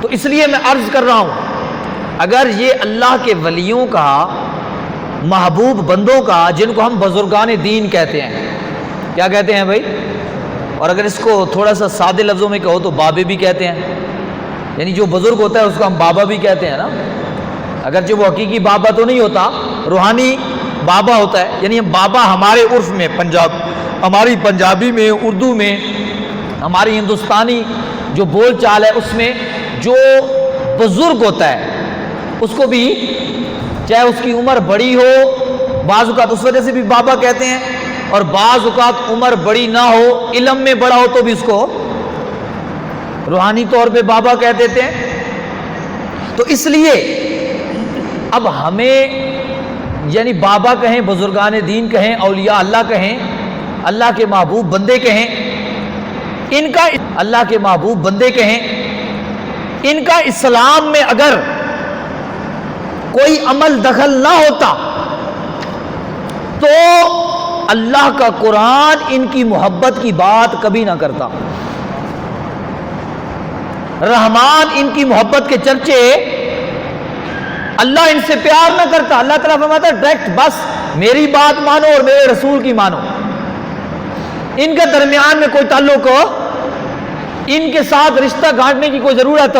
تو اس لیے میں عرض کر رہا ہوں، اگر یہ اللہ کے ولیوں کا، محبوب بندوں کا، جن کو ہم بزرگان دین کہتے ہیں، کیا کہتے ہیں بھائی؟ اور اگر اس کو تھوڑا سا سادے لفظوں میں کہو تو بابے بھی کہتے ہیں، یعنی جو بزرگ ہوتا ہے اس کو ہم بابا بھی کہتے ہیں نا، اگرچہ وہ حقیقی بابا تو نہیں ہوتا، روحانی بابا ہوتا ہے، یعنی بابا ہمارے عرف میں، ہماری پنجابی میں، اردو میں، ہماری ہندوستانی جو بول چال ہے اس میں جو بزرگ ہوتا ہے اس کو بھی، چاہے اس کی عمر بڑی ہو، بعض اوقات اس وجہ سے بھی بابا کہتے ہیں، اور بعض اوقات عمر بڑی نہ ہو، علم میں بڑا ہو تو بھی اس کو روحانی طور پہ بابا کہہ دیتے ہیں۔ تو اس لیے اب ہمیں یعنی بابا کہیں، بزرگان دین کہیں، اولیاء اللہ کہیں، اللہ کے محبوب بندے کہیں، ان کا اللہ کے محبوب بندے کہیں، ان کا اسلام میں اگر کوئی عمل دخل نہ ہوتا تو اللہ کا قرآن ان کی محبت کی بات کبھی نہ کرتا، رحمان ان کی محبت کے چرچے، اللہ ان سے پیار نہ کرتا۔ اللہ تعالیٰ فرماتا ہے ڈائریکٹ بس میری بات مانو اور میرے رسول کی مانو، ان کے درمیان میں کوئی تعلق ہو، ان کے ساتھ رشتہ گانٹنے کی کوئی ضرورت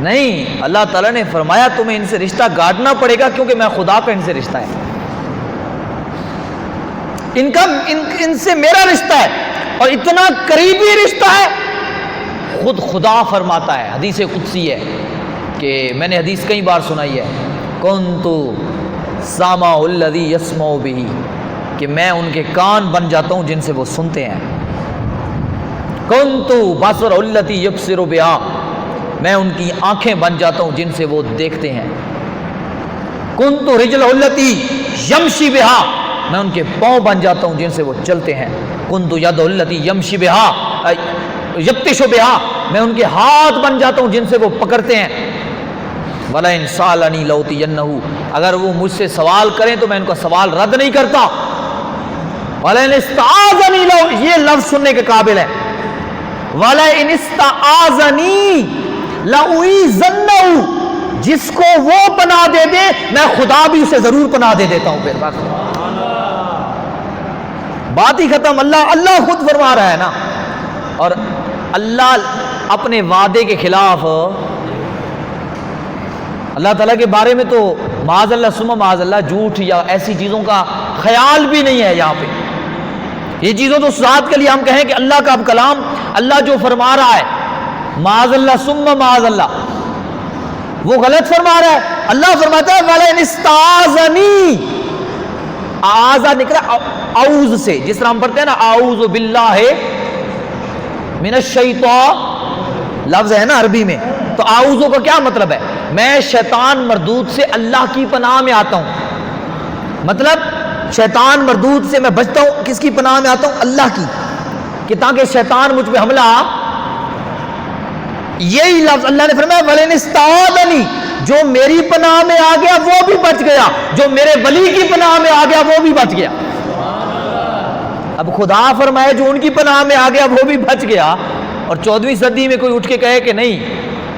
نہیں۔ اللہ تعالیٰ نے فرمایا تمہیں ان سے رشتہ گانٹنا پڑے گا کیونکہ میں خدا کا ان سے رشتہ ہے، ان سے میرا رشتہ ہے، اور اتنا قریبی رشتہ ہے، خود خدا فرماتا ہے، حدیث قدسی ہے کہ میں نے حدیث کئی بار سنائی ہے، کنت سامع الذی یسمع بہ، کہ میں ان کے کان بن جاتا ہوں جن سے وہ سنتے ہیں، کنت بصر الذی یبصر بہا، میں ان کی آنکھیں بن جاتا ہوں جن سے وہ دیکھتے ہیں، کنت رجل الذی یمشی بہا، میں ان کے پاؤں بن جاتا ہوں جن سے وہ چلتے ہیں، کنت ید الذی یمشی بہا یبطش بہا، میں ان کے ہاتھ بن جاتا ہوں جن سے وہ پکڑتے ہیں، وَلَئِن سَأَلَنِي لَأُعْطِيَنَّهُ، اگر وہ مجھ سے سوال کریں تو میں ان کا سوال رد نہیں کرتا، وَلَئِنِ اسْتَعَاذَنِي لَوْ، یہ لفظ سننے کے قابل ہے، وَلَئِنِ اسْتَعَاذَنِي لَأُعِيذَنَّهُ، جس کو وہ پناہ دے دے میں خدا بھی اسے ضرور پناہ دے دیتا ہوں۔ پھر بات ہی ختم۔ اللہ خود فرما رہا ہے نا، اور اللہ اپنے وعدے کے خلاف، اللہ تعالیٰ کے بارے میں تو معاذ اللہ ثم معاذ اللہ جھوٹ یا ایسی چیزوں کا خیال بھی نہیں ہے یہاں پہ، یہ چیزوں تو ذات کے لیے ہم کہیں کہ اللہ کا اب کلام اللہ جو فرما رہا ہے، معاذ اللہ ثم معاذ اللہ، وہ غلط فرما رہا ہے۔ اللہ فرماتا ہے وَلَئِنِ اسْتَعَاذَنِي، آذا نکلا اعوذ سے، جس طرح ہم پڑھتے ہیں نا اعوذ باللہ من الشیطان، لفظ ہے نا عربی میں، تو اعوذ کا کیا مطلب ہے؟ میں شیطان مردود سے اللہ کی پناہ میں آتا ہوں، مطلب شیطان مردود سے میں بچتا ہوں، کس کی پناہ میں آتا ہوں؟ اللہ کی، کہ تاکہ شیطان مجھ پہ حملہ، یہی لفظ اللہ نے فرمایا وَلَئِنِ اسْتَعَاذَنِي، جو میری پناہ میں آ گیا وہ بھی بچ گیا، جو میرے ولی کی پناہ میں آ گیا وہ بھی بچ گیا۔ اب خدا فرمائے جو ان کی پناہ میں آ گیا وہ بھی بچ گیا، اور 14ویں صدی میں کوئی اٹھ کے کہے کہ نہیں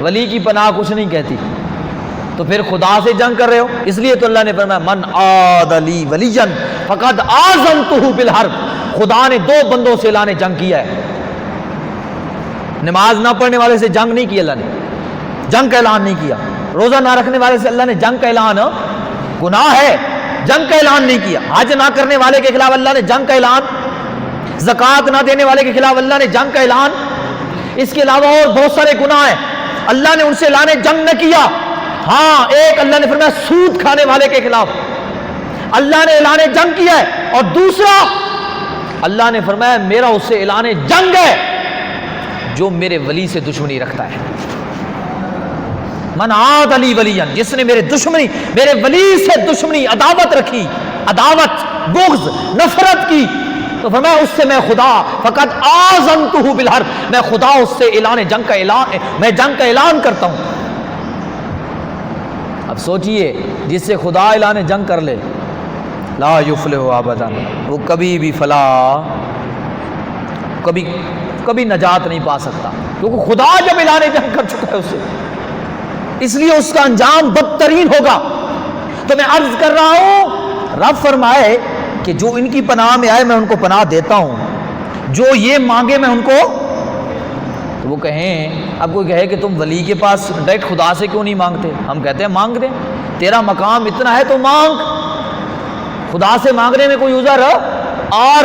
ولی کی پناہ کچھ نہیں کہتی، تو پھر خدا سے جنگ کر رہے ہو۔ اس لیے تو اللہ نے فرمایا من عاد لی ولیا فقد آذنتہ بالحرب، خدا نے 2 بندوں سے اللہ نے جنگ کیا ہے، نماز نہ پڑھنے والے سے جنگ نہیں کی، اللہ نے جنگ کا اعلان نہیں کیا، روزہ نہ رکھنے والے سے اللہ نے جنگ کا اعلان، گناہ ہے جنگ کا اعلان نہیں کیا، حج نہ کرنے والے کے خلاف اللہ نے جنگ کا اعلان، زکوٰۃ نہ دینے والے کے خلاف اللہ نے جنگ کا اعلان، اس کے علاوہ اور بہت سارے گناہ ہیں، اللہ نے ان سے اعلان جنگ نہ کیا۔ ہاں ایک اللہ نے فرمایا سود کھانے والے کے خلاف اللہ نے اعلان جنگ کیا ہے، اور دوسرا اللہ نے فرمایا میرا اس سے اعلان جنگ ہے جو میرے ولی سے دشمنی رکھتا ہے، من عاد لی ولیا، جس نے میرے ولی سے دشمنی، عداوت رکھی، عداوت، بغض، نفرت کی، تو فرمایا اس سے میں خدا فقط آذنتہ بالحرب، میں خدا اس سے میں جنگ کا اعلان کرتا ہوں۔ اب سوچئے جس سے خدا اعلان جنگ کر لے لا یفلح ابدا، وہ کبھی بھی فلاح، کبھی نجات نہیں پا سکتا۔ کیونکہ خدا جب اعلان جنگ کر چکا ہے اسے، اس لیے اس کا انجام بدترین ہوگا۔ تو میں عرض کر رہا ہوں، رب فرمائے کہ جو ان کی پناہ میں آئے میں ان کو پناہ دیتا ہوں، جو یہ مانگے میں ان کو۔ تو وہ کہیں، اب کوئی کہے کہ تم ولی کے پاس ڈائریکٹ خدا سے کیوں نہیں مانگتے؟ ہم کہتے ہیں مانگ دیں، تیرا مقام اتنا ہے تو مانگ، خدا سے مانگنے میں کوئی عذر اور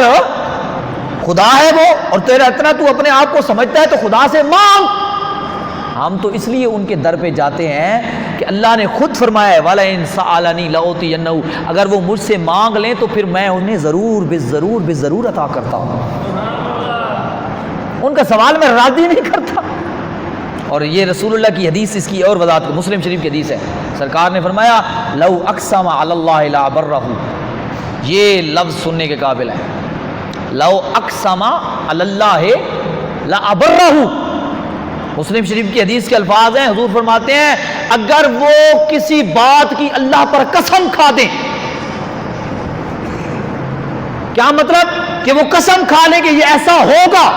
خدا ہے وہ، اور تیرا اتنا تو اپنے آپ کو سمجھتا ہے تو خدا سے مانگ۔ ہم تو اس لیے ان کے در پہ جاتے ہیں کہ اللہ نے خود فرمایا ہے وَلَئِن سَأَلَنِي لَأُعْطِيَنَّهُ، اگر وہ مجھ سے مانگ لیں تو پھر میں انہیں ضرور بے ضرور عطا کرتا ہوں۔ ان کا سوال میں راضی نہیں کرتا۔ اور یہ رسول اللہ کی حدیث، اس کی اور وضاحت کو مسلم شریف کی حدیث ہے، سرکار نے فرمایا لَوْ أَقْسَمَ عَلَى اللَّهِ لَأَبَرَّهُ، یہ لفظ سننے کے قابل ہے، لَوْ أَقْسَمَ عَلَى اللَّهِ لَأَبَرَّهُ، مسلم شریف کی حدیث کے الفاظ ہیں، حضور فرماتے ہیں اگر وہ کسی بات کی اللہ پر قسم کھا دیں، کیا مطلب کہ وہ قسم کھا لیں کہ یہ ایسا ہوگا،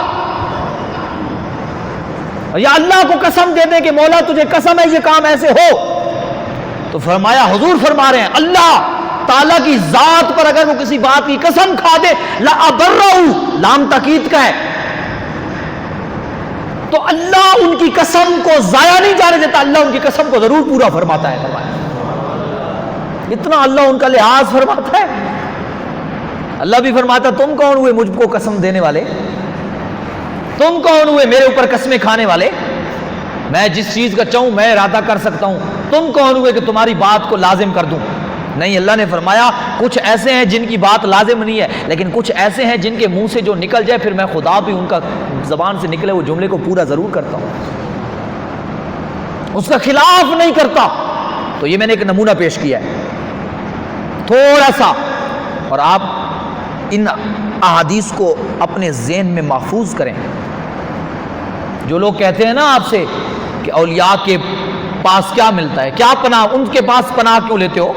یا اللہ کو قسم دے دیں کہ مولا تجھے قسم ہے یہ کام ایسے ہو، تو فرمایا، حضور فرما رہے ہیں اللہ تعالیٰ کی ذات پر اگر وہ کسی بات کی قسم کھا دے، لَأَبَرَّهُ، لام تاکید کا ہے، تو اللہ ان کی قسم کو ضائع نہیں جانے دیتا، اللہ ان کی قسم کو ضرور پورا فرماتا ہے۔ فرمایا اتنا اللہ ان کا لحاظ فرماتا ہے۔ اللہ بھی فرماتا تم کون ہوئے مجھ کو قسم دینے والے، تم کون ہوئے میرے اوپر قسمیں کھانے والے، میں جس چیز کا چاہوں میں ارادہ کر سکتا ہوں، تم کون ہوئے کہ تمہاری بات کو لازم کر دوں؟ نہیں، اللہ نے فرمایا کچھ ایسے ہیں جن کی بات لازم نہیں ہے، لیکن کچھ ایسے ہیں جن کے منہ سے جو نکل جائے پھر میں خدا بھی ان کا زبان سے نکلے وہ جملے کو پورا ضرور کرتا ہوں، اس کا خلاف نہیں کرتا۔ تو یہ میں نے ایک نمونہ پیش کیا ہے تھوڑا سا، اور آپ ان احادیث کو اپنے ذہن میں محفوظ کریں۔ جو لوگ کہتے ہیں نا آپ سے کہ اولیاء کے پاس کیا ملتا ہے، کیا پناہ، ان کے پاس پناہ کیوں لیتے ہو؟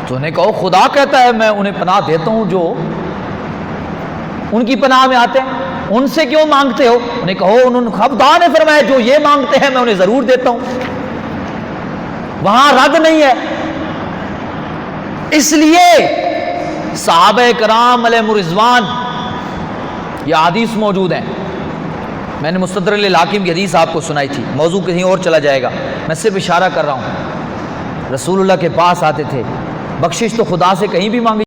تو انہیں کہو خدا کہتا ہے میں انہیں پناہ دیتا ہوں جو ان کی پناہ میں آتے ہیں، ان سے کیوں مانگتے ہو؟ انہیں کہو انہوں نے خدا نے فرمایا جو یہ مانگتے ہیں میں انہیں ضرور دیتا ہوں، وہاں رد نہیں ہے۔ اس لیے صحابہ کرام علیہ رضوان، یہ حدیث موجود ہیں، میں نے مستدرک الحاکم کی حدیث آپ کو سنائی تھی، موضوع کہیں اور چلا جائے گا، میں صرف اشارہ کر رہا ہوں۔ رسول اللہ کے پاس آتے تھے، بخشش تو خدا سے کہیں بھی مانگی